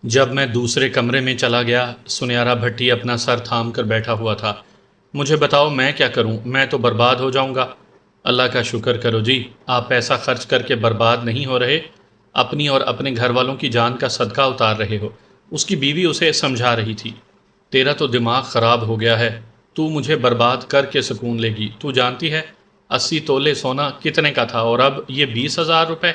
جب میں دوسرے کمرے میں چلا گیا، سنیارا بھٹی اپنا سر تھام کر بیٹھا ہوا تھا۔ مجھے بتاؤ میں کیا کروں؟ میں تو برباد ہو جاؤں گا۔ اللہ کا شکر کرو جی، آپ پیسہ خرچ کر کے برباد نہیں ہو رہے، اپنی اور اپنے گھر والوں کی جان کا صدقہ اتار رہے ہو۔ اس کی بیوی اسے سمجھا رہی تھی۔ تیرا تو دماغ خراب ہو گیا ہے، تو مجھے برباد کر کے سکون لے گی؟ تو جانتی ہے 80 تولے سونا کتنے کا تھا، اور اب یہ 20,000 روپے؟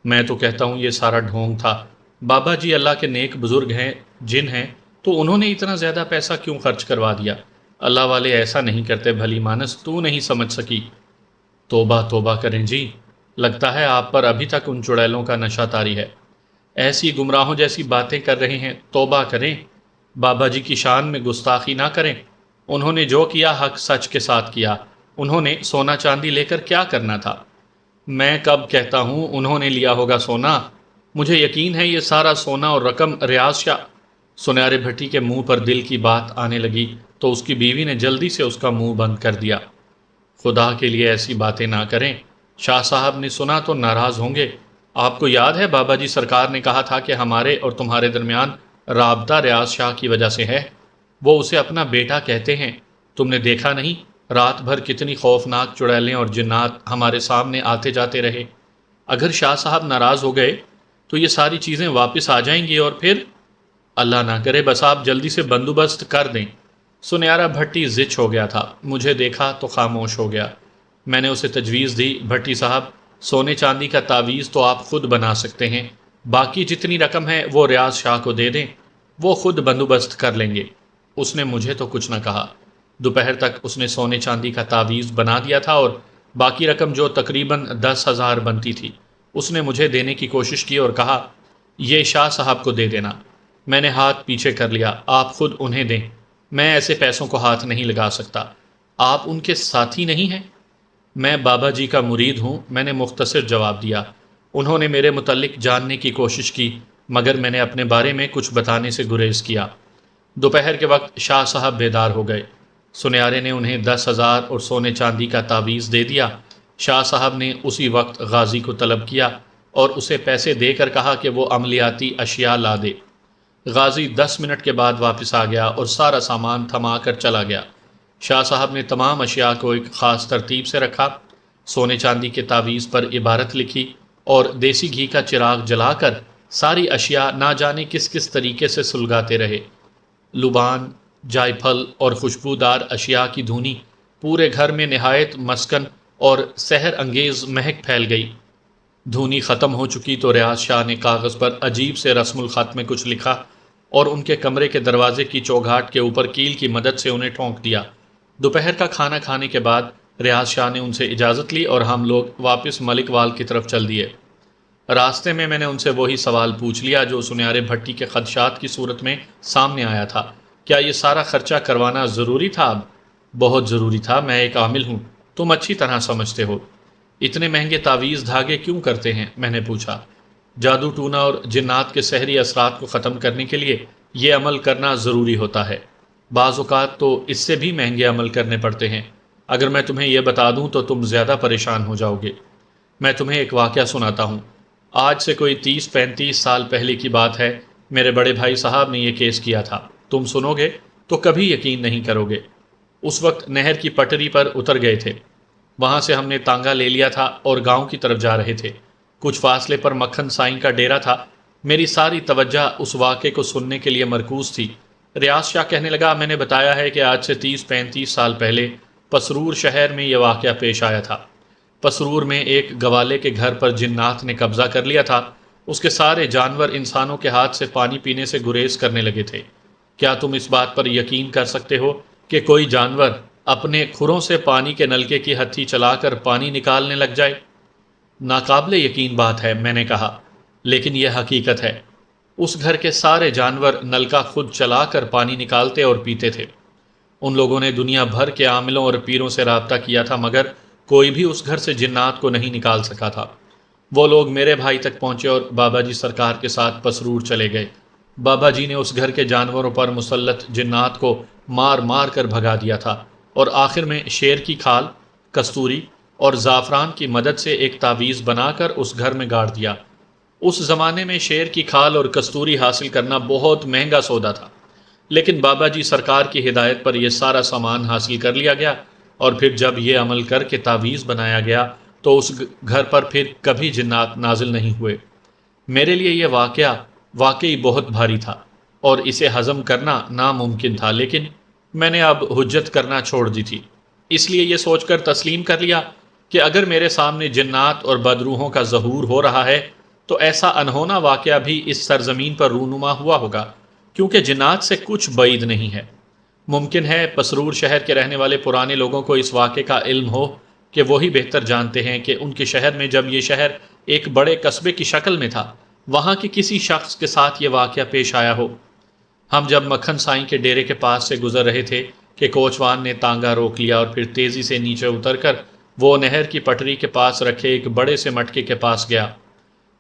میں تو کہتا ہوں یہ سارا ڈھونگ تھا۔ بابا جی اللہ کے نیک بزرگ ہیں، جن ہیں، تو انہوں نے اتنا زیادہ پیسہ کیوں خرچ کروا دیا؟ اللہ والے ایسا نہیں کرتے بھلی مانس، تو نہیں سمجھ سکی؟ توبہ توبہ کریں جی، لگتا ہے آپ پر ابھی تک ان چڑیلوں کا نشہ طاری ہے۔ ایسی گمراہوں جیسی باتیں کر رہے ہیں، توبہ کریں، بابا جی کی شان میں گستاخی نہ کریں۔ انہوں نے جو کیا حق سچ کے ساتھ کیا۔ انہوں نے سونا چاندی لے کر کیا کرنا تھا؟ میں کب کہتا ہوں انہوں نے لیا ہوگا سونا؟ مجھے یقین ہے یہ سارا سونا اور رقم ریاض شاہ۔ سنیارے بھٹی کے منہ پر دل کی بات آنے لگی تو اس کی بیوی نے جلدی سے اس کا منہ بند کر دیا۔ خدا کے لیے ایسی باتیں نہ کریں، شاہ صاحب نے سنا تو ناراض ہوں گے۔ آپ کو یاد ہے بابا جی سرکار نے کہا تھا کہ ہمارے اور تمہارے درمیان رابطہ ریاض شاہ کی وجہ سے ہے۔ وہ اسے اپنا بیٹا کہتے ہیں۔ تم نے دیکھا نہیں رات بھر کتنی خوفناک چڑیلیں اور جنات ہمارے سامنے آتے جاتے رہے؟ اگر شاہ صاحب ناراض ہو گئے تو یہ ساری چیزیں واپس آ جائیں گی، اور پھر اللہ نہ کرے بس آپ جلدی سے بندوبست کر دیں۔ سنیارا بھٹی زچ ہو گیا تھا۔ مجھے دیکھا تو خاموش ہو گیا۔ میں نے اسے تجویز دی، بھٹی صاحب، سونے چاندی کا تعویذ تو آپ خود بنا سکتے ہیں، باقی جتنی رقم ہے وہ ریاض شاہ کو دے دیں، وہ خود بندوبست کر لیں گے۔ اس نے مجھے تو کچھ نہ کہا۔ دوپہر تک اس نے سونے چاندی کا تعویذ بنا دیا تھا، اور باقی رقم جو تقریباً 10,000 بنتی تھی اس نے مجھے دینے کی کوشش کی اور کہا یہ شاہ صاحب کو دے دینا۔ میں نے ہاتھ پیچھے کر لیا، آپ خود انہیں دیں، میں ایسے پیسوں کو ہاتھ نہیں لگا سکتا۔ آپ ان کے ساتھی نہیں ہیں؟ میں بابا جی کا مرید ہوں، میں نے مختصر جواب دیا۔ انہوں نے میرے متعلق جاننے کی کوشش کی، مگر میں نے اپنے بارے میں کچھ بتانے سے گریز کیا۔ دوپہر کے وقت شاہ صاحب بیدار ہو گئے۔ سنیارے نے انہیں 10,000 اور سونے چاندی کا تعویذ دے دیا۔ شاہ صاحب نے اسی وقت غازی کو طلب کیا اور اسے پیسے دے کر کہا کہ وہ عملیاتی اشیاء لا دے۔ غازی 10 منٹ کے بعد واپس آ گیا اور سارا سامان تھما کر چلا گیا۔ شاہ صاحب نے تمام اشیاء کو ایک خاص ترتیب سے رکھا، سونے چاندی کے تعویذ پر عبارت لکھی اور دیسی گھی کا چراغ جلا کر ساری اشیاء نہ جانے کس کس طریقے سے سلگاتے رہے۔ لبان، جائے پھل اور خوشبودار اشیاء کی دھونی پورے گھر میں نہایت مسکن اور سحر انگیز مہک پھیل گئی۔ دھونی ختم ہو چکی تو ریاض شاہ نے کاغذ پر عجیب سے رسم الخط میں کچھ لکھا اور ان کے کمرے کے دروازے کی چوگھاٹ کے اوپر کیل کی مدد سے انہیں ٹھونک دیا۔ دوپہر کا کھانا کھانے کے بعد ریاض شاہ نے ان سے اجازت لی اور ہم لوگ واپس ملک وال کی طرف چل دیے۔ راستے میں نے ان سے وہی سوال پوچھ لیا جو سنیارے بھٹی کے خدشات کی صورت میں سامنے آیا تھا، کیا یہ سارا خرچہ کروانا ضروری تھا؟ اب بہت ضروری تھا، میں ایک عامل ہوں، تم اچھی طرح سمجھتے ہو۔ اتنے مہنگے تعویذ دھاگے کیوں کرتے ہیں؟ میں نے پوچھا۔ جادو ٹونا اور جنات کے سحری اثرات کو ختم کرنے کے لیے یہ عمل کرنا ضروری ہوتا ہے۔ بعض اوقات تو اس سے بھی مہنگے عمل کرنے پڑتے ہیں۔ اگر میں تمہیں یہ بتا دوں تو تم زیادہ پریشان ہو جاؤ گے۔ میں تمہیں ایک واقعہ سناتا ہوں۔ آج سے کوئی 30-35 سال پہلے کی بات ہے، میرے بڑے بھائی صاحب نے یہ کیس کیا تھا۔ تم سنو گے تو کبھی یقین نہیں کرو گے۔ اس وقت نہر کی پٹری پر اتر گئے تھے، وہاں سے ہم نے تانگا لے لیا تھا اور گاؤں کی طرف جا رہے تھے۔ کچھ فاصلے پر مکھن سائیں کا ڈیرا تھا۔ میری ساری توجہ اس واقعے کو سننے کے لیے مرکوز تھی۔ ریاض شاہ کہنے لگا، میں نے بتایا ہے کہ آج سے 30-35 سال پہلے پسرور شہر میں یہ واقعہ پیش آیا تھا۔ پسرور میں ایک گوالے کے گھر پر جنات نے قبضہ کر لیا تھا۔ اس کے سارے جانور انسانوں کے ہاتھ سے پانی پینے سے گریز کرنے لگے تھے۔ کیا تم اس بات پر یقین کر سکتے ہو کہ کوئی جانور اپنے کھروں سے پانی کے نلکے کی ہتھی چلا کر پانی نکالنے لگ جائے؟ ناقابل یقین بات ہے، میں نے کہا، لیکن یہ حقیقت ہے۔ اس گھر کے سارے جانور نلکا خود چلا کر پانی نکالتے اور پیتے تھے۔ ان لوگوں نے دنیا بھر کے عاملوں اور پیروں سے رابطہ کیا تھا، مگر کوئی بھی اس گھر سے جنات کو نہیں نکال سکا تھا۔ وہ لوگ میرے بھائی تک پہنچے اور بابا جی سرکار کے ساتھ پسرور چلے گئے۔ بابا جی نے اس گھر کے جانوروں پر مسلط جنات کو مار مار کر بھگا دیا تھا، اور آخر میں شیر کی کھال، کستوری اور زعفران کی مدد سے ایک تعویذ بنا کر اس گھر میں گاڑ دیا۔ اس زمانے میں شیر کی کھال اور کستوری حاصل کرنا بہت مہنگا سودا تھا، لیکن بابا جی سرکار کی ہدایت پر یہ سارا سامان حاصل کر لیا گیا، اور پھر جب یہ عمل کر کے تعویذ بنایا گیا تو اس گھر پر پھر کبھی جنات نازل نہیں ہوئے۔ میرے لیے یہ واقعہ واقعی بہت بھاری تھا اور اسے ہضم کرنا ناممکن تھا، لیکن میں نے اب حجت کرنا چھوڑ دی تھی، اس لیے یہ سوچ کر تسلیم کر لیا کہ اگر میرے سامنے جنات اور بدروحوں کا ظہور ہو رہا ہے تو ایسا انہونا واقعہ بھی اس سرزمین پر رونما ہوا ہوگا، کیونکہ جنات سے کچھ بعید نہیں ہے۔ ممکن ہے پسرور شہر کے رہنے والے پرانے لوگوں کو اس واقعے کا علم ہو کہ وہی بہتر جانتے ہیں کہ ان کے شہر میں جب یہ شہر ایک بڑے قصبے کی شکل میں تھا، وہاں کے کسی شخص کے ساتھ یہ واقعہ پیش آیا ہو۔ ہم جب مکھن سائیں کے ڈیرے کے پاس سے گزر رہے تھے کہ کوچوان نے تانگا روک لیا اور پھر تیزی سے نیچے اتر کر وہ نہر کی پٹری کے پاس رکھے ایک بڑے سے مٹکے کے پاس گیا۔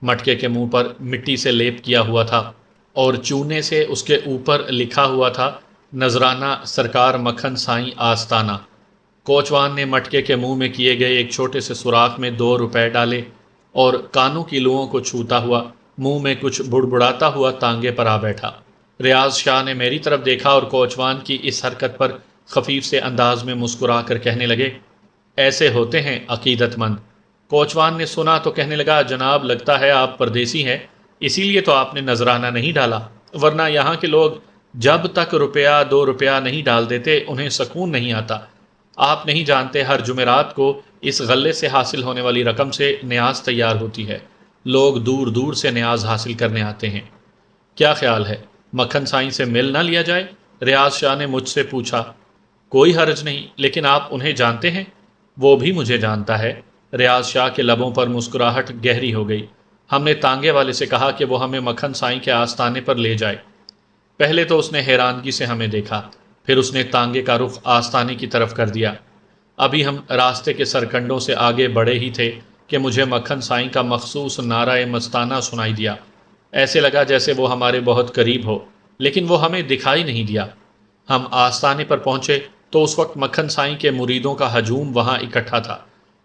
مٹکے کے منہ پر مٹی سے لیپ کیا ہوا تھا اور چونے سے اس کے اوپر لکھا ہوا تھا نذرانہ سرکار مکھن سائیں آستانہ۔ کوچوان نے مٹکے کے منہ میں کیے گئے ایک چھوٹے سے سوراخ میں 2 روپے ڈالے اور کانوں کی لوؤں کو چھوتا ہوا منہ میں کچھ بڑبڑاتا ہوا تانگے پر آ بیٹھا۔ ریاض شاہ نے میری طرف دیکھا اور کوچوان کی اس حرکت پر خفیف سے انداز میں مسکرا کر کہنے لگے، ایسے ہوتے ہیں عقیدت مند۔ کوچوان نے سنا تو کہنے لگا، جناب لگتا ہے آپ پردیسی ہیں، اسی لیے تو آپ نے نذرانہ نہیں ڈالا، ورنہ یہاں کے لوگ جب تک روپیہ 2 روپیہ نہیں ڈال دیتے انہیں سکون نہیں آتا۔ آپ نہیں جانتے ہر جمعرات کو اس غلے سے حاصل ہونے والی رقم سے نیاز تیار ہوتی ہے، لوگ دور دور سے نیاز حاصل کرنے آتے ہیں۔ کیا خیال ہے مکھن سائیں سے مل نہ لیا جائے؟ ریاض شاہ نے مجھ سے پوچھا۔ کوئی حرج نہیں، لیکن آپ انہیں جانتے ہیں؟ وہ بھی مجھے جانتا ہے۔ ریاض شاہ کے لبوں پر مسکراہٹ گہری ہو گئی۔ ہم نے تانگے والے سے کہا کہ وہ ہمیں مکھن سائیں کے آستانے پر لے جائے۔ پہلے تو اس نے حیرانگی سے ہمیں دیکھا، پھر اس نے تانگے کا رخ آستانے کی طرف کر دیا۔ ابھی ہم راستے کے سرکنڈوں سے آگے بڑھے ہی تھے کہ مجھے مکھن سائیں کا مخصوص نعرہ مستانہ سنائی دیا۔ ایسے لگا جیسے وہ ہمارے بہت قریب ہو، لیکن وہ ہمیں دکھائی نہیں دیا۔ ہم آستانے پر پہنچے تو اس وقت مکھن سائیں کے مریدوں کا ہجوم وہاں اکٹھا تھا۔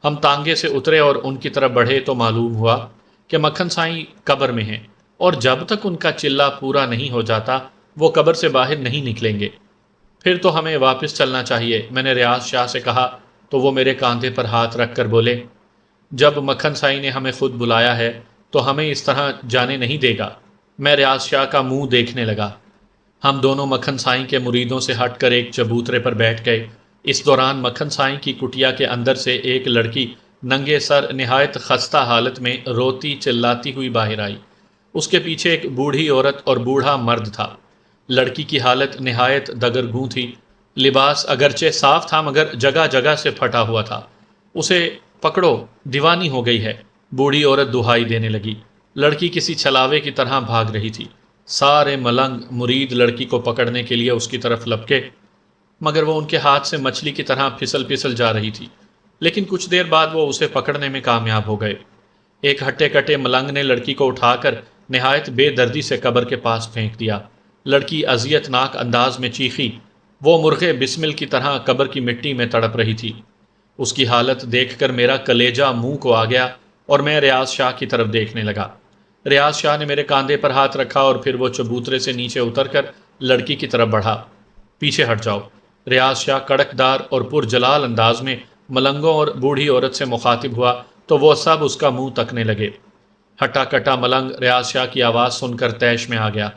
ہم تانگے سے اترے اور ان کی طرف بڑھے تو معلوم ہوا کہ مکھن سائیں قبر میں ہیں، اور جب تک ان کا چلہ پورا نہیں ہو جاتا وہ قبر سے باہر نہیں نکلیں گے۔ پھر تو ہمیں واپس چلنا چاہیے، میں نے ریاض شاہ سے کہا تو وہ میرے کاندھے پر ہاتھ رکھ کر بولے، جب مکھن سائیں نے ہمیں خود بلایا ہے تو ہمیں اس طرح جانے نہیں دے گا۔ میں ریاض شاہ کا منہ دیکھنے لگا۔ ہم دونوں مکھن سائیں کے مریدوں سے ہٹ کر ایک چبوترے پر بیٹھ گئے۔ اس دوران مکھن سائیں کی کٹیا کے اندر سے ایک لڑکی ننگے سر نہایت خستہ حالت میں روتی چلاتی ہوئی باہر آئی۔ اس کے پیچھے ایک بوڑھی عورت اور بوڑھا مرد تھا۔ لڑکی کی حالت نہایت دگرگوں تھی، لباس اگرچہ صاف تھا مگر جگہ جگہ سے پھٹا ہوا تھا۔ اسے پکڑو، دیوانی ہو گئی ہے، بوڑھی عورت دہائی دینے لگی۔ لڑکی کسی چھلاوے کی طرح بھاگ رہی تھی۔ سارے ملنگ مرید لڑکی کو پکڑنے کے لیے اس کی طرف لپکے، مگر وہ ان کے ہاتھ سے مچھلی کی طرح پھسل پھسل جا رہی تھی۔ لیکن کچھ دیر بعد وہ اسے پکڑنے میں کامیاب ہو گئے۔ ایک ہٹے کٹے ملنگ نے لڑکی کو اٹھا کر نہایت بے دردی سے قبر کے پاس پھینک دیا۔ لڑکی اذیت ناک انداز میں چیخی، وہ مرغے بسمل کی طرح قبر کی مٹی میں تڑپ رہی تھی۔ اس کی حالت دیکھ کر میرا کلیجہ منہ کو آ گیا اور میں ریاض شاہ کی طرف دیکھنے لگا۔ ریاض شاہ نے میرے کاندھے پر ہاتھ رکھا اور پھر وہ چبوترے سے نیچے اتر کر لڑکی کی طرف بڑھا۔ پیچھے ہٹ جاؤ۔ ریاض شاہ کڑک دار اور پرجلال انداز میں ملنگوں اور بوڑھی عورت سے مخاطب ہوا تو وہ سب اس کا منہ تکنے لگے۔ ہٹا کٹا ملنگ ریاض شاہ کی آواز سن کر طیش میں آ گیا۔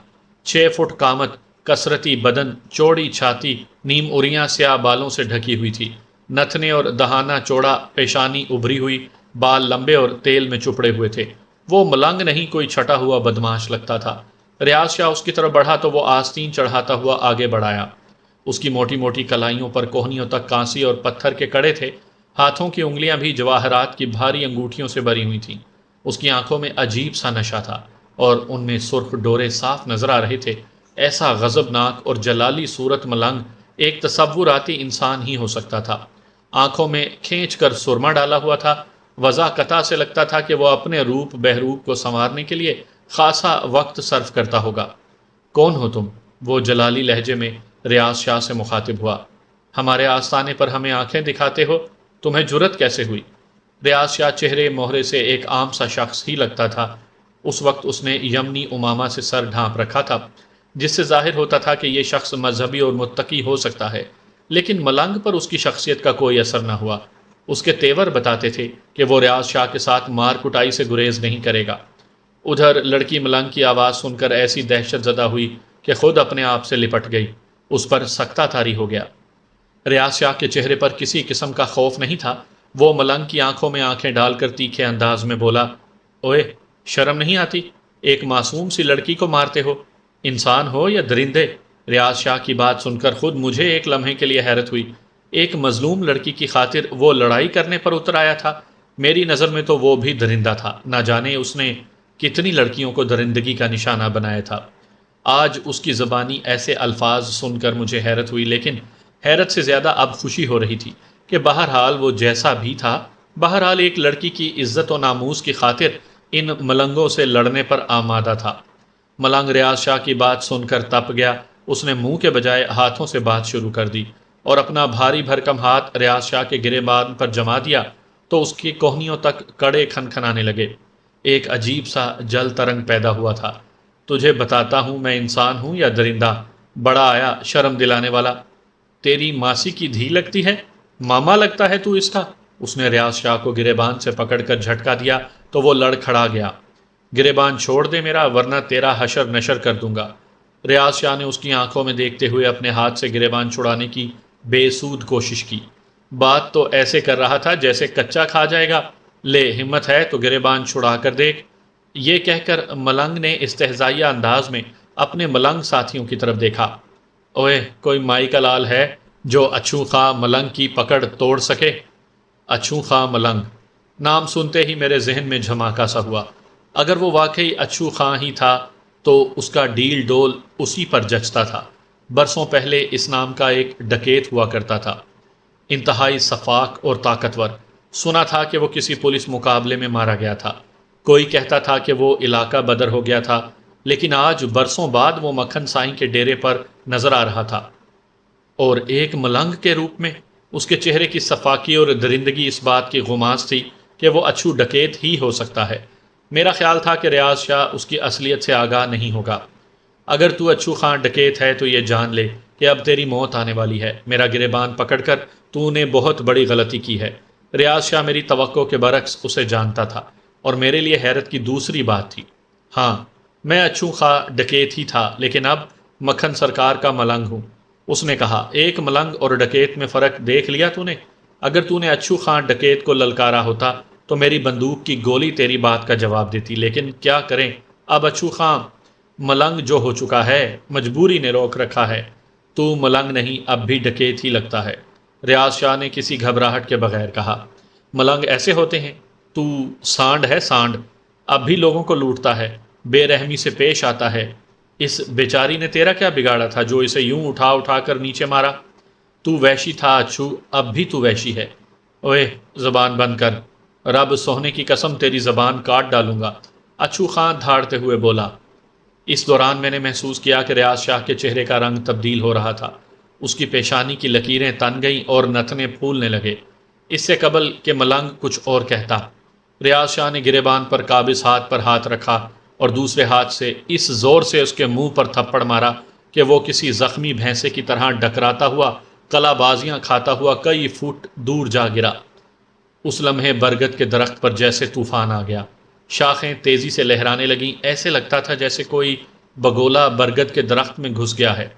6 فٹ قامت، کثرتی بدن، چوڑی چھاتی، نیم اریاں سیاہ بالوں سے ڈھکی ہوئی تھی، نتنے اور دہانہ چوڑا، پیشانی ابھری ہوئی، بال لمبے اور تیل میں چپڑے ہوئے تھے۔ وہ ملنگ نہیں کوئی چھٹا ہوا بدماش لگتا تھا۔ ریاض شاہ اس کی طرف بڑھا تو وہ آستین چڑھاتا ہوا آگے بڑھایا۔ اس کی موٹی موٹی کلائیوں پر کوہنیوں تک کانسی اور پتھر کے کڑے تھے، ہاتھوں کی انگلیاں بھی جواہرات کی بھاری انگوٹھیوں سے بری ہوئی تھیں۔ اس کی آنکھوں میں عجیب سا نشہ تھا اور ان میں سرخ ڈورے صاف نظر آ رہے تھے۔ ایسا غضبناک اور جلالی صورت ملنگ ایک تصوراتی انسان ہی ہو سکتا تھا۔ آنکھوں میں کھینچ کر سرما ڈالا ہوا تھا۔ وضع قطع سے لگتا تھا کہ وہ اپنے روپ بہروپ کو سنوارنے کے لیے خاصا وقت صرف کرتا ہوگا۔ کون ہو تم؟ وہ جلالی لہجے میں ریاض شاہ سے مخاطب ہوا۔ ہمارے آستانے پر ہمیں آنکھیں دکھاتے ہو، تمہیں جرت کیسے ہوئی؟ ریاض شاہ چہرے مہرے سے ایک عام سا شخص ہی لگتا تھا، اس وقت اس نے یمنی امامہ سے سر ڈھانپ رکھا تھا، جس سے ظاہر ہوتا تھا کہ یہ شخص مذہبی اور متقی ہو سکتا ہے، لیکن ملنگ پر اس کی شخصیت کا کوئی اثر نہ ہوا۔ اس کے تیور بتاتے تھے کہ وہ ریاض شاہ کے ساتھ مار کٹائی سے گریز نہیں کرے گا۔ ادھر لڑکی ملنگ کی آواز سن کر ایسی دہشت زدہ ہوئی کہ خود اپنے آپ سے لپٹ گئی، اس پر سکتہ طاری ہو گیا۔ ریاض شاہ کے چہرے پر کسی قسم کا خوف نہیں تھا۔ وہ ملنگ کی آنکھوں میں آنکھیں ڈال کر تیکھے انداز میں بولا، اوئے، شرم نہیں آتی؟ ایک معصوم سی لڑکی کو مارتے ہو، انسان ہو یا درندے؟ ریاض شاہ کی بات سن کر خود مجھے ایک لمحے کے لیے حیرت ہوئی۔ ایک مظلوم لڑکی کی خاطر وہ لڑائی کرنے پر اتر آیا تھا؟ میری نظر میں تو وہ بھی درندہ تھا، نہ جانے اس نے کتنی لڑکیوں کو درندگی کا نشانہ بنایا تھا۔ آج اس کی زبانی ایسے الفاظ سن کر مجھے حیرت ہوئی، لیکن حیرت سے زیادہ اب خوشی ہو رہی تھی کہ بہرحال وہ جیسا بھی تھا، بہرحال ایک لڑکی کی عزت و ناموس کی خاطر ان ملنگوں سے لڑنے پر آمادہ تھا۔ ملنگ ریاض شاہ کی بات سن کر تپ گیا۔ اس نے منہ کے بجائے ہاتھوں سے بات شروع کر دی اور اپنا بھاری بھرکم ہاتھ ریاض شاہ کے گریبان پر جما دیا تو اس کی کوہنیوں تک کڑے کھنکھنانے لگے۔ ایک عجیب سا جل ترنگ پیدا ہوا تھا۔ تجھے بتاتا ہوں میں انسان ہوں یا درندہ؟ بڑا آیا شرم دلانے والا۔ تیری ماسی کی دھی لگتی ہے، ماما لگتا ہے تو اس کا؟ اس نے ریاض شاہ کو گریبان سے پکڑ کر جھٹکا دیا تو وہ لڑ کھڑا گیا۔ گریبان چھوڑ دے میرا، ورنہ تیرا حشر نشر کر دوں گا۔ ریاض شاہ نے اس کی آنکھوں میں دیکھتے ہوئے اپنے ہاتھ سے گریبان چھڑانے کی بے سود کوشش کی۔ بات تو ایسے کر رہا تھا جیسے کچا کھا جائے گا۔ لے، ہمت ہے تو گریبان چھڑا کر دیکھ۔ یہ کہہ کر ملنگ نے استہزائیہ انداز میں اپنے ملنگ ساتھیوں کی طرف دیکھا۔ اوئے، کوئی مائی کا لال ہے جو اچھو خواہ ملنگ کی پکڑ توڑ سکے؟ اچھو خواہ ملنگ نام سنتے ہی میرے ذہن میں جھماکا سا ہوا۔ اگر وہ واقعی اچھو خواہ ہی تھا تو اس کا ڈیل ڈول اسی پر جچتا تھا۔ برسوں پہلے اس نام کا ایک ڈکیت ہوا کرتا تھا، انتہائی سفاک اور طاقتور۔ سنا تھا کہ وہ کسی پولیس مقابلے میں مارا گیا تھا۔ کوئی کہتا تھا کہ وہ علاقہ بدر ہو گیا تھا، لیکن آج برسوں بعد وہ مکھن سائیں کے ڈیرے پر نظر آ رہا تھا، اور ایک ملنگ کے روپ میں۔ اس کے چہرے کی صفاکی اور درندگی اس بات کی غماز تھی کہ وہ اچھو ڈکیت ہی ہو سکتا ہے۔ میرا خیال تھا کہ ریاض شاہ اس کی اصلیت سے آگاہ نہیں ہوگا۔ اگر تو اچھو خان ڈکیت ہے تو یہ جان لے کہ اب تیری موت آنے والی ہے۔ میرا گریبان پکڑ کر تو نے بہت بڑی غلطی کی ہے۔ ریاض شاہ میری توقع کے برعکس اسے جانتا تھا، اور میرے لیے حیرت کی دوسری بات تھی۔ ہاں، میں اچھو خواہ ڈکیت ہی تھا، لیکن اب مکھن سرکار کا ملنگ ہوں۔ اس نے کہا، ایک ملنگ اور ڈکیت میں فرق دیکھ لیا تو نے؟ اگر تو نے اچھو خان ڈکیت کو للکارا ہوتا تو میری بندوق کی گولی تیری بات کا جواب دیتی، لیکن کیا کریں، اب اچھو خان ملنگ جو ہو چکا ہے، مجبوری نے روک رکھا ہے۔ تو ملنگ نہیں، اب بھی ڈکیت ہی لگتا ہے۔ ریاض شاہ نے کسی گھبراہٹ کے بغیر کہا، ملنگ ایسے ہوتے ہیں؟ تو سانڈ ہے، سانڈ، اب بھی لوگوں کو لوٹتا ہے، بے رحمی سے پیش آتا ہے۔ اس بیچاری نے تیرا کیا بگاڑا تھا جو اسے یوں اٹھا اٹھا کر نیچے مارا؟ تو وحشی تھا اچھو، اب بھی تو وحشی ہے۔ اوئے، زبان بند کر، رب سونے کی قسم تیری زبان کاٹ ڈالوں گا، اچھو خان دھاڑتے ہوئے بولا۔ اس دوران میں نے محسوس کیا کہ ریاض شاہ کے چہرے کا رنگ تبدیل ہو رہا تھا۔ اس کی پیشانی کی لکیریں تن گئیں اور نتنے پھولنے لگے۔ اس سے قبل کہ ملنگ کچھ اور کہتا، ریاض شاہ نے گریبان پر قابض ہاتھ پر ہاتھ رکھا اور دوسرے ہاتھ سے اس زور سے اس کے منہ پر تھپڑ مارا کہ وہ کسی زخمی بھینسے کی طرح ڈکراتا ہوا، کلا بازیاں کھاتا ہوا کئی فٹ دور جا گرا۔ اس لمحے برگد کے درخت پر جیسے طوفان آ گیا۔ شاخیں تیزی سے لہرانے لگیں، ایسے لگتا تھا جیسے کوئی بگولا برگد کے درخت میں گھس گیا ہے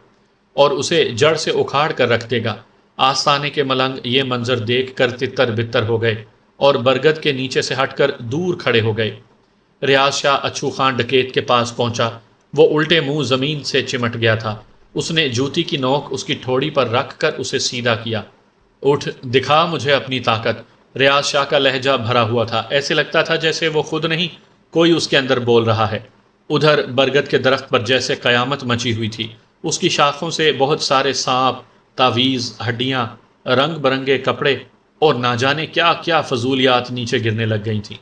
اور اسے جڑ سے اکھاڑ کر رکھ دے گا۔ آستانے کے ملنگ یہ منظر دیکھ کر تتر بتر ہو گئے اور برگد کے نیچے سے ہٹ کر دور کھڑے ہو گئے۔ ریاض شاہ اچھو خان ڈکیت کے پاس پہنچا۔ وہ الٹے منہ زمین سے چمٹ گیا تھا۔ اس نے جوتی کی نوک اس کی ٹھوڑی پر رکھ کر اسے سیدھا کیا۔ اٹھ، دکھا مجھے اپنی طاقت۔ ریاض شاہ کا لہجہ بھرا ہوا تھا، ایسے لگتا تھا جیسے وہ خود نہیں، کوئی اس کے اندر بول رہا ہے۔ ادھر برگد کے درخت پر جیسے قیامت مچی ہوئی تھی۔ اس کی شاخوں سے بہت سارے سانپ، تعویذ، ہڈیاں، رنگ برنگے کپڑے اور نہ جانے کیا کیا فضولیات نیچے گرنے لگ گئی تھیں۔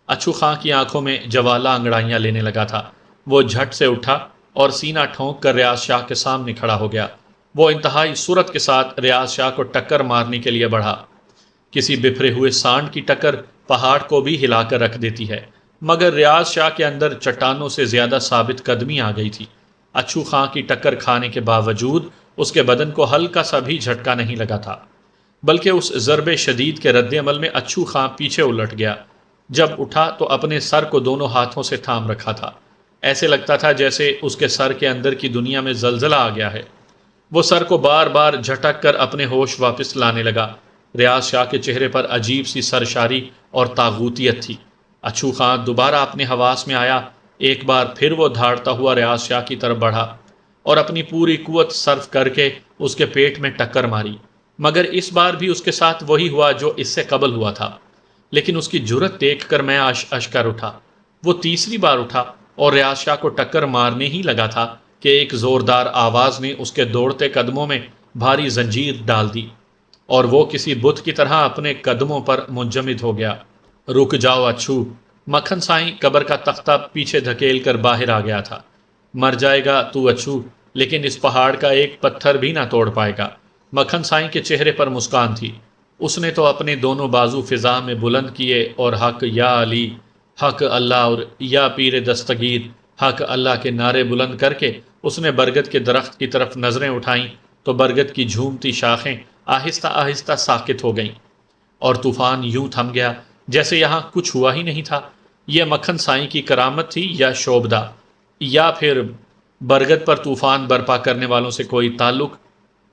اچھو خان کی آنکھوں میں جوالا انگڑائیاں لینے لگا تھا۔ وہ جھٹ سے اٹھا اور سینہ ٹھونک کر ریاض شاہ کے سامنے کھڑا ہو گیا۔ وہ انتہائی سرعت کے ساتھ ریاض شاہ کو ٹکر مارنے کے لیے بڑھا۔ کسی بفرے ہوئے سانڈ کی ٹکر پہاڑ کو بھی ہلا کر رکھ دیتی ہے۔ مگر ریاض شاہ کے اندر چٹانوں سے زیادہ ثابت قدمی آ گئی تھی۔ اچھو خان کی ٹکر کھانے کے باوجود اس کے بدن کو ہلکا سا بھی جھٹکا نہیں لگا تھا، بلکہ اس ضرب شدید کے رد عمل میں اچھو خان پیچھے الٹ گیا۔ جب اٹھا تو اپنے سر کو دونوں ہاتھوں سے تھام رکھا تھا، ایسے لگتا تھا جیسے اس کے سر کے اندر کی دنیا میں زلزلہ آ گیا ہے۔ وہ سر کو بار بار جھٹک کر اپنے ہوش واپس لانے لگا۔ ریاض شاہ کے چہرے پر عجیب سی سرشاری اور طاغوتیت تھی۔ اچھو خان دوبارہ اپنے حواس میں آیا۔ ایک بار پھر وہ دھاڑتا ہوا ریاض شاہ کی طرف بڑھا اور اپنی پوری قوت صرف کر کے اس کے پیٹ میں ٹکر ماری، مگر اس بار بھی اس کے ساتھ وہی ہوا جو اس سے قبل ہوا تھا۔ لیکن اس کی جرت دیکھ کر میں اشکر اٹھا۔ وہ تیسری بار اٹھا اور ریاض شاہ کو ٹکر مارنے ہی لگا تھا کہ ایک زوردار آواز نے اس کے دوڑتے قدموں میں بھاری زنجیر ڈال دی اور وہ کسی بت کی طرح اپنے قدموں پر منجمد ہو گیا۔ رک جاؤ اچھو، مکھن سائیں قبر کا تختہ پیچھے دھکیل کر باہر آ گیا تھا۔ مر جائے گا تو اچھو، لیکن اس پہاڑ کا ایک پتھر بھی نہ توڑ پائے گا۔ مکھن سائیں کے چہرے پر مسکان تھی۔ اس نے تو اپنے دونوں بازو فضا میں بلند کیے اور حق یا علی، حق اللہ اور یا پیر دستگیر، حق اللہ کے نعرے بلند کر کے اس نے برگد کے درخت کی طرف نظریں اٹھائیں تو برگد کی جھومتی شاخیں آہستہ آہستہ ساکت ہو گئیں اور طوفان یوں تھم گیا جیسے یہاں کچھ ہوا ہی نہیں تھا۔ یہ مکھن سائیں کی کرامت تھی یا شوبدہ، یا پھر برگد پر طوفان برپا کرنے والوں سے کوئی تعلق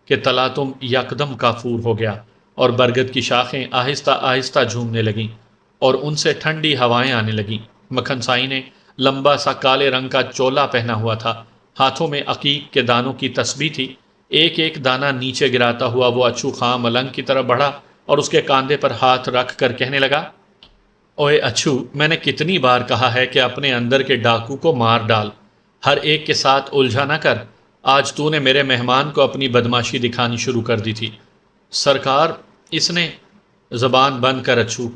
کہ تلاتم یکدم کافور ہو گیا اور برگد کی شاخیں آہستہ آہستہ جھومنے لگیں اور ان سے ٹھنڈی ہوائیں آنے لگیں۔ مکھن سائیں نے لمبا سا کالے رنگ کا چولا پہنا ہوا تھا، ہاتھوں میں عقیق کے دانوں کی تسبیح تھی۔ ایک ایک دانہ نیچے گراتا ہوا وہ اچھو خان ملنگ کی طرف بڑھا اور اس کے کاندھے پر ہاتھ رکھ کر کہنے لگا، اوے اچھو، میں نے کتنی بار کہا ہے کہ اپنے اندر کے ڈاکو کو مار ڈال، ہر ایک کے ساتھ الجھا نہ کر۔ آج تو نے میرے مہمان کو اپنی بدماشی دکھانی شروع کر دی تھی۔ سرکار، اس نے زبان بند کر اچھو،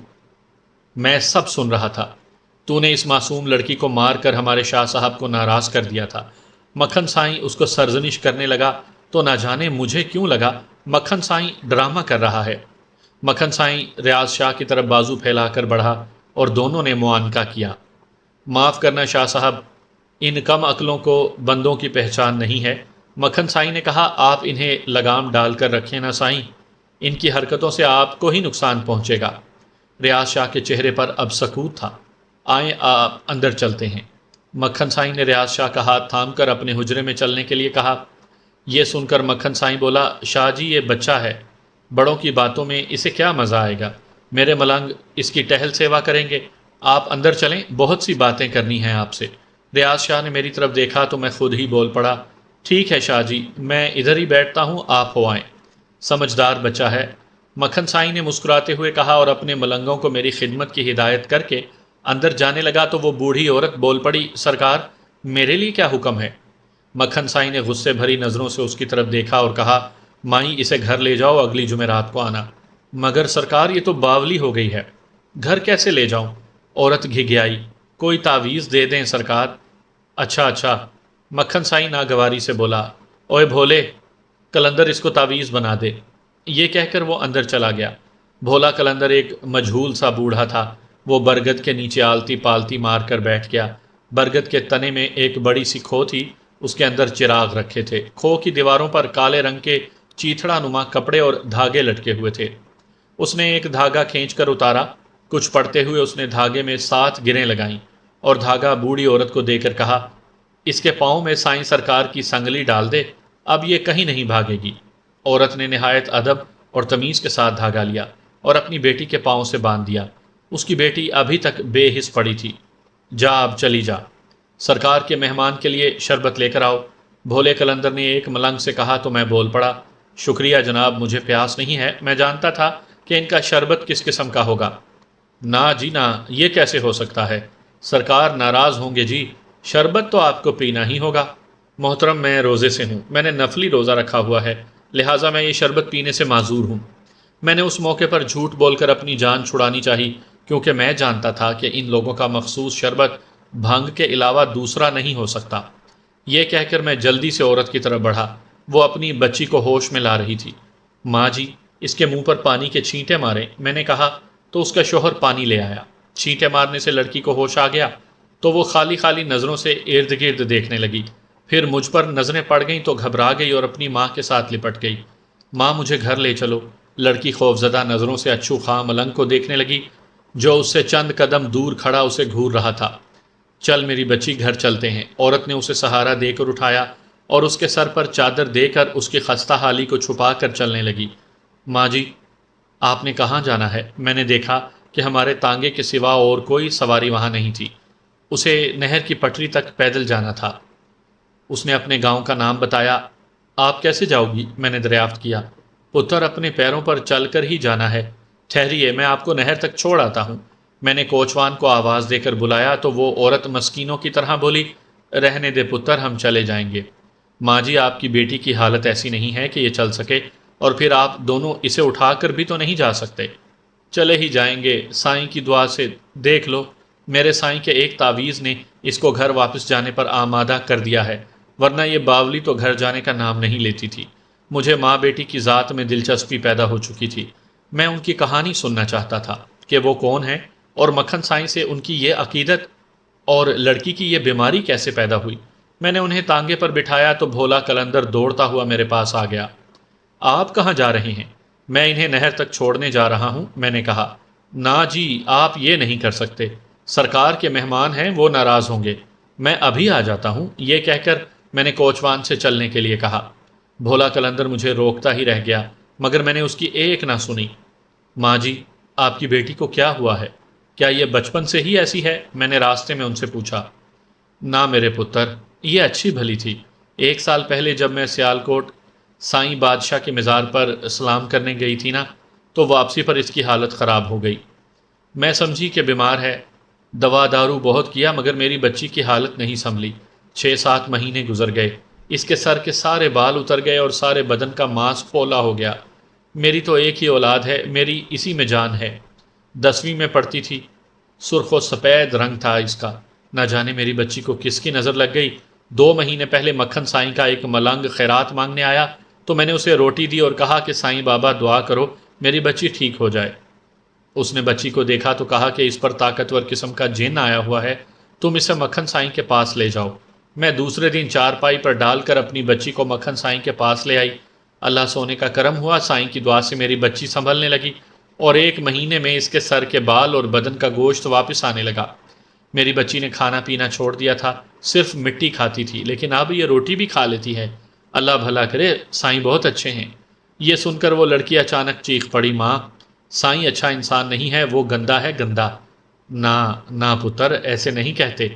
میں سب سن رہا تھا۔ تو نے اس معصوم لڑکی کو مار کر ہمارے شاہ صاحب کو ناراض کر دیا تھا۔ مکھن سائیں اس کو سرزنش کرنے لگا تو نہ جانے مجھے کیوں لگا مکھن سائیں ڈرامہ کر رہا ہے۔ مکھن سائیں ریاض شاہ کی طرف بازو پھیلا کر بڑھا اور دونوں نے معانقہ کیا۔ معاف کرنا شاہ صاحب، ان کم عقلوں کو بندوں کی پہچان نہیں ہے۔ مکھن سائیں نے کہا، آپ انہیں لگام ڈال کر رکھیں نا سائیں، ان کی حرکتوں سے آپ کو ہی نقصان پہنچے گا۔ ریاض شاہ کے چہرے پر اب سکوت تھا۔ آئیں آپ اندر چلتے ہیں۔ مکھن سائیں نے ریاض شاہ کا ہاتھ تھام کر اپنے حجرے میں چلنے کے لیے کہا۔ یہ سن کر مکھن سائیں بولا، شاہ جی یہ بچہ ہے، بڑوں کی باتوں میں اسے کیا مزہ آئے گا، میرے ملنگ اس کی ٹہل سیوا کریں گے، آپ اندر چلیں، بہت سی باتیں کرنی ہیں آپ سے۔ ریاض شاہ نے میری طرف دیکھا تو میں خود ہی بول پڑا، ٹھیک ہے شاہ جی، میں ادھر ہی بیٹھتا ہوں، آپ ہو آئیں، سمجھدار بچہ ہے۔ مکھن سائیں نے مسکراتے ہوئے کہا اور اپنے ملنگوں کو میری خدمت کی ہدایت کر کے اندر جانے لگا تو وہ بوڑھی عورت بول پڑی، سرکار میرے لیے کیا حکم ہے؟ مکھن سائیں نے غصے بھری نظروں سے اس کی طرف دیکھا اور کہا، مائی اسے گھر لے جاؤ، اگلی جمعرات کو آنا۔ مگر سرکار یہ تو باولی ہو گئی ہے، گھر کیسے لے جاؤں؟ عورت گھگیائی، کوئی تعویذ دے دیں سرکار۔ اچھا اچھا، مکھن سائیں ناگواری سے بولا، اوے بھولے، کلندر اس کو تعویذ بنا دے۔ یہ کہہ کر وہ اندر چلا گیا۔ بھولا کلندر ایک مجہول سا بوڑھا تھا۔ وہ برگد کے نیچے آلتی پالتی مار کر بیٹھ گیا۔ برگد کے تنے میں ایک بڑی سی کھو تھی، اس کے اندر چراغ رکھے تھے۔ کھو کی دیواروں پر کالے رنگ کے چیتھڑا نما کپڑے اور دھاگے لٹکے ہوئے تھے۔ اس نے ایک دھاگا کھینچ کر اتارا، کچھ پڑھتے ہوئے اس نے دھاگے میں 7 گریں لگائیں اور دھاگا بوڑھی عورت کو دے کر کہا، اس کے پاؤں میں سائیں سرکار کی سنگلی ڈال دے، اب یہ کہیں نہیں بھاگے گی۔ عورت نے نہایت ادب اور تمیز کے ساتھ دھاگا لیا اور اپنی بیٹی کے پاؤں سے باندھ دیا۔ اس کی بیٹی ابھی تک بے حس پڑی تھی۔ جا اب چلی جا، سرکار کے مہمان کے لیے شربت لے کر آؤ۔ بھولے کلندر نے ایک ملنگ سے کہا تو میں بول پڑا، شکریہ جناب، مجھے پیاس نہیں ہے، میں جانتا تھا کہ ان کا شربت کس قسم کا ہوگا۔ نا جی نا، یہ کیسے ہو سکتا ہے، سرکار ناراض ہوں گے جی، شربت تو آپ کو پینا ہی ہوگا۔ محترم میں روزے سے ہوں، میں نے نفلی روزہ رکھا ہوا ہے، لہٰذا میں یہ شربت پینے سے معذور ہوں۔ میں نے اس موقع پر جھوٹ بول کر اپنی جان چھڑانی چاہی، کیونکہ میں جانتا تھا کہ ان لوگوں کا مخصوص شربت بھنگ کے علاوہ دوسرا نہیں ہو سکتا۔ یہ کہہ کر میں جلدی سے عورت کی طرف بڑھا۔ وہ اپنی بچی کو ہوش میں لا رہی تھی۔ ماں جی، اس کے منہ پر پانی کے چھینٹے مارے، میں نے کہا تو اس کا شوہر پانی لے آیا۔ چھینٹے مارنے سے لڑکی کو ہوش آ گیا تو وہ خالی خالی نظروں سے ارد گرد دیکھنے لگی، پھر مجھ پر نظریں پڑ گئیں تو گھبرا گئی اور اپنی ماں کے ساتھ لپٹ گئی۔ ماں مجھے گھر لے چلو۔ لڑکی خوفزدہ نظروں سے اچھو خاں ملنگ کو دیکھنے لگی جو اس سے چند قدم دور کھڑا اسے گھور رہا تھا۔ چل میری بچی گھر چلتے ہیں۔ عورت نے اسے سہارا دے کر اٹھایا اور اس کے سر پر چادر دے کر اس کی خستہ حالی کو چھپا کر چلنے لگی۔ ماں جی آپ نے کہاں جانا ہے؟ میں نے دیکھا کہ ہمارے تانگے کے سوا اور کوئی سواری وہاں نہیں تھی۔ اسے نہر کی پٹری تک پیدل جانا تھا۔ اس نے اپنے گاؤں کا نام بتایا۔ آپ کیسے جاؤ گی؟ میں نے دریافت کیا۔ پتر اپنے پیروں پر چل کر ہی جانا ہے۔ ٹھہریے میں آپ کو نہر تک چھوڑ آتا ہوں۔ میں نے کوچوان کو آواز دے کر بلایا تو وہ عورت مسکینوں کی طرح بولی، رہنے دے پتر ہم چلے جائیں گے۔ ماں جی آپ کی بیٹی کی حالت ایسی نہیں ہے کہ یہ چل سکے، اور پھر آپ دونوں اسے اٹھا کر بھی تو نہیں جا سکتے۔ چلے ہی جائیں گے، سائیں کی دعا سے دیکھ لو، میرے سائیں کے ایک تعویذ نے اس کو گھر واپس جانے پر آمادہ کر دیا ہے، ورنہ یہ باولی تو گھر جانے کا نام نہیں لیتی تھی۔ مجھے ماں بیٹی کی ذات میں دلچسپی پیدا ہو چکی تھی۔ میں ان کی کہانی سننا چاہتا تھا کہ وہ کون ہیں اور مکھن سائیں سے ان کی یہ عقیدت اور لڑکی کی یہ بیماری کیسے پیدا ہوئی۔ میں نے انہیں تانگے پر بٹھایا تو بھولا کلندر دوڑتا ہوا میرے پاس آ گیا۔ آپ کہاں جا رہے ہیں؟ میں انہیں نہر تک چھوڑنے جا رہا ہوں، میں نے کہا۔ نا جی آپ یہ نہیں کر سکتے، سرکار کے مہمان ہیں، وہ ناراض ہوں گے۔ میں ابھی آ جاتا ہوں، یہ کہہ کر میں نے کوچوان سے چلنے کے لیے کہا۔ بھولا کلندر مجھے روکتا ہی رہ گیا، مگر میں نے اس کی ایک نہ سنی۔ ماں جی آپ کی بیٹی کو کیا ہوا ہے؟ کیا یہ بچپن سے ہی ایسی ہے؟ میں نے راستے میں ان سے پوچھا۔ نہ میرے پتر، یہ اچھی بھلی تھی۔ 1 سال پہلے جب میں سیالکوٹ سائیں بادشاہ کے مزار پر سلام کرنے گئی تھی نا، تو واپسی پر اس کی حالت خراب ہو گئی۔ میں سمجھی کہ بیمار ہے، دوا دارو بہت کیا مگر میری بچی کی حالت نہیں سنبھلی۔ 6-7 مہینے گزر گئے، اس کے سر کے سارے بال اتر گئے اور سارے بدن کا ماس پھولا ہو گیا۔ میری تو ایک ہی اولاد ہے، میری اسی میں جان ہے۔ 10ویں میں پڑھتی تھی، سرخ و سفید رنگ تھا اس کا۔ نہ جانے میری بچی کو کس کی نظر لگ گئی۔ 2 مہینے پہلے مکھن سائیں کا ایک ملنگ خیرات مانگنے آیا تو میں نے اسے روٹی دی اور کہا کہ سائیں بابا دعا کرو میری بچی ٹھیک ہو جائے۔ اس نے بچی کو دیکھا تو کہا کہ اس پر طاقتور قسم کا جن آیا ہوا ہے، تم اسے مکھن سائیں کے پاس لے جاؤ۔ میں دوسرے دن چارپائی پر ڈال کر اپنی بچی کو مکھن سائیں کے پاس لے آئی۔ اللہ سونے کا کرم ہوا، سائیں کی دعا سے میری بچی سنبھلنے لگی اور 1 مہینے میں اس کے سر کے بال اور بدن کا گوشت واپس آنے لگا۔ میری بچی نے کھانا پینا چھوڑ دیا تھا، صرف مٹی کھاتی تھی، لیکن اب یہ روٹی بھی کھا لیتی ہے۔ اللہ بھلا کرے، سائیں بہت اچھے ہیں۔ یہ سن کر وہ لڑکی اچانک چیخ پڑی، ماں سائیں اچھا انسان نہیں ہے، وہ گندا ہے، گندا۔ نہ پتر ایسے نہیں کہتے۔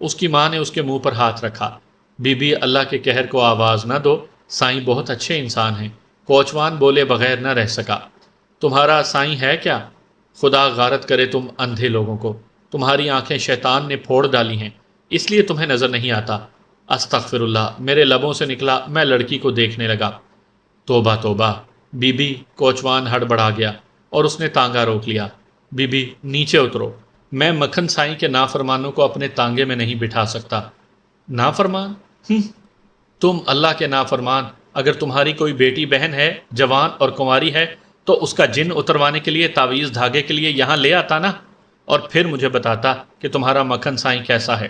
اس کی ماں نے اس کے منہ پر ہاتھ رکھا۔ بی بی اللہ کے قہر کو آواز نہ دو، سائیں بہت اچھے انسان ہیں۔ کوچوان بولے بغیر نہ رہ سکا۔ تمہارا سائیں ہے کیا؟ خدا غارت کرے تم اندھے لوگوں کو، تمہاری آنکھیں شیطان نے پھوڑ ڈالی ہیں، اس لیے تمہیں نظر نہیں آتا۔ استغفر اللہ میرے لبوں سے نکلا، میں لڑکی کو دیکھنے لگا۔ توبہ توبہ، بی بی کوچوان ہڑبڑا گیا اور اس نے تانگا روک لیا۔ بی بی نیچے اترو، میں مکھن سائیں کے نافرمانوں کو اپنے تانگے میں نہیں بٹھا سکتا۔ نافرمان؟ تم اللہ کے نافرمان۔ اگر تمہاری کوئی بیٹی بہن ہے، جوان اور کنواری ہے، تو اس کا جن اتروانے کے لیے تعویذ دھاگے کے لیے یہاں لے آتا نا، اور پھر مجھے بتاتا کہ تمہارا مکھن سائیں کیسا ہے،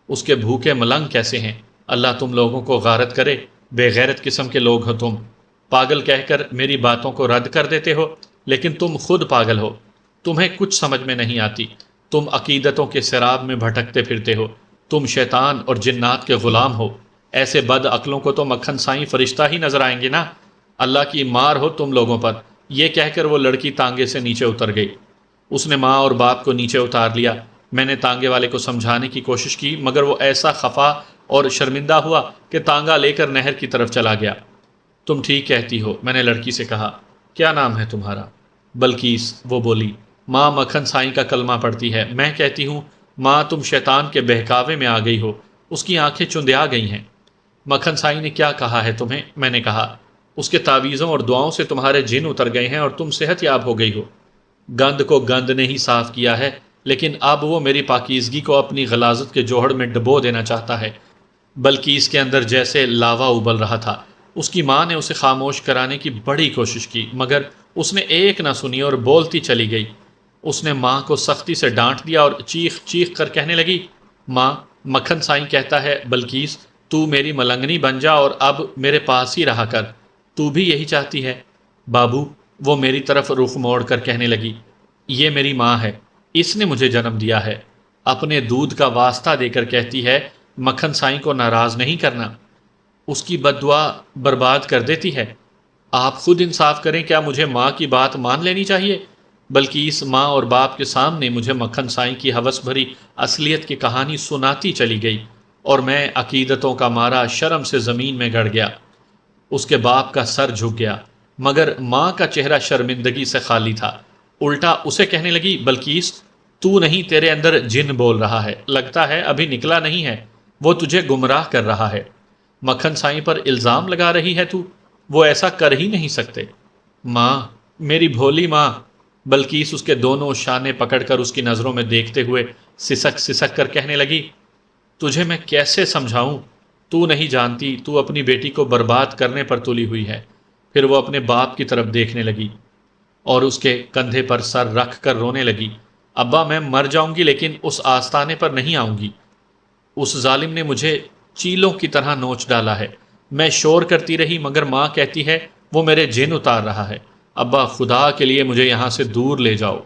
اس کے بھوکے ملنگ کیسے ہیں۔ اللہ تم لوگوں کو غارت کرے، بے غیرت قسم کے لوگ ہو تم۔ پاگل کہہ کر میری باتوں کو رد کر دیتے ہو، لیکن تم خود پاگل ہو، تمہیں کچھ سمجھ میں نہیں آتی، تم عقیدتوں کے سراب میں بھٹکتے پھرتے ہو، تم شیطان اور جنات کے غلام ہو۔ ایسے بد عقلوں کو تو مکھن سائیں فرشتہ ہی نظر آئیں گے نا۔ اللہ کی مار ہو تم لوگوں پر۔ یہ کہہ کر وہ لڑکی تانگے سے نیچے اتر گئی۔ اس نے ماں اور باپ کو نیچے اتار لیا۔ میں نے تانگے والے کو سمجھانے کی کوشش کی، مگر وہ ایسا خفا اور شرمندہ ہوا کہ تانگا لے کر نہر کی طرف چلا گیا۔ تم ٹھیک کہتی ہو، میں نے لڑکی سے کہا۔ کیا نام ہے تمہارا؟ بلقیس، وہ بولی۔ ماں مکھن سائیں کا کلمہ پڑھتی ہے۔ میں کہتی ہوں، ماں تم شیطان کے بہکاوے میں آ گئی ہو، اس کی آنکھیں چندیا گئی ہیں۔ مکھن سائیں نے کیا کہا ہے تمہیں؟ میں نے کہا، اس کے تعویذوں اور دعاؤں سے تمہارے جن اتر گئے ہیں اور تم صحت یاب ہو گئی ہو۔ گند کو گند نے ہی صاف کیا ہے، لیکن اب وہ میری پاکیزگی کو اپنی غلاظت کے جوہر میں ڈبو دینا چاہتا ہے۔ بلکہ اس کے اندر جیسے لاوا ابل رہا تھا۔ اس کی ماں نے اسے خاموش کرانے کی بڑی کوشش کی، مگر اس نے ایک نہ سنی اور بولتی چلی گئی۔ اس نے ماں کو سختی سے ڈانٹ دیا اور چیخ چیخ کر کہنے لگی، ماں، مکھن سائیں کہتا ہے بلقیس تو میری ملنگنی بن جا اور اب میرے پاس ہی رہا کر، تو بھی یہی چاہتی ہے؟ بابو، وہ میری طرف رخ موڑ کر کہنے لگی، یہ میری ماں ہے، اس نے مجھے جنم دیا ہے، اپنے دودھ کا واسطہ دے کر کہتی ہے مکھن سائیں کو ناراض نہیں کرنا، اس کی بد دعا برباد کر دیتی ہے۔ آپ خود انصاف کریں، کیا مجھے ماں کی بات مان لینی چاہیے؟ بلکہ اس ماں اور باپ کے سامنے مجھے مکھن سائیں کی ہوس بھری اصلیت کی کہانی سناتی چلی گئی اور میں عقیدتوں کا مارا شرم سے زمین میں گڑ گیا۔ اس کے باپ کا سر جھک گیا، مگر ماں کا چہرہ شرمندگی سے خالی تھا۔ الٹا اسے کہنے لگی، بلقیس تو نہیں، تیرے اندر جن بول رہا ہے، لگتا ہے ابھی نکلا نہیں ہے، وہ تجھے گمراہ کر رہا ہے۔ مکھن سائیں پر الزام لگا رہی ہے تو، وہ ایسا کر ہی نہیں سکتے۔ ماں، میری بھولی ماں۔ بلقیس اس کے دونوں شانے پکڑ کر اس کی نظروں میں دیکھتے ہوئے سسک سسک کر کہنے لگی، تجھے میں کیسے سمجھاؤں؟ تو نہیں جانتی، تو اپنی بیٹی کو برباد کرنے پر تلی ہوئی ہے۔ پھر وہ اپنے باپ کی طرف دیکھنے لگی اور اس کے کندھے پر سر رکھ کر رونے لگی، ابا میں مر جاؤں گی لیکن اس آستانے پر نہیں آؤں گی۔ اس ظالم نے مجھے چیلوں کی طرح نوچ ڈالا ہے۔ میں شور کرتی رہی مگر ماں کہتی ہے وہ میرے جن اتار رہا ہے۔ ابا، خدا کے لیے مجھے یہاں سے دور لے جاؤ۔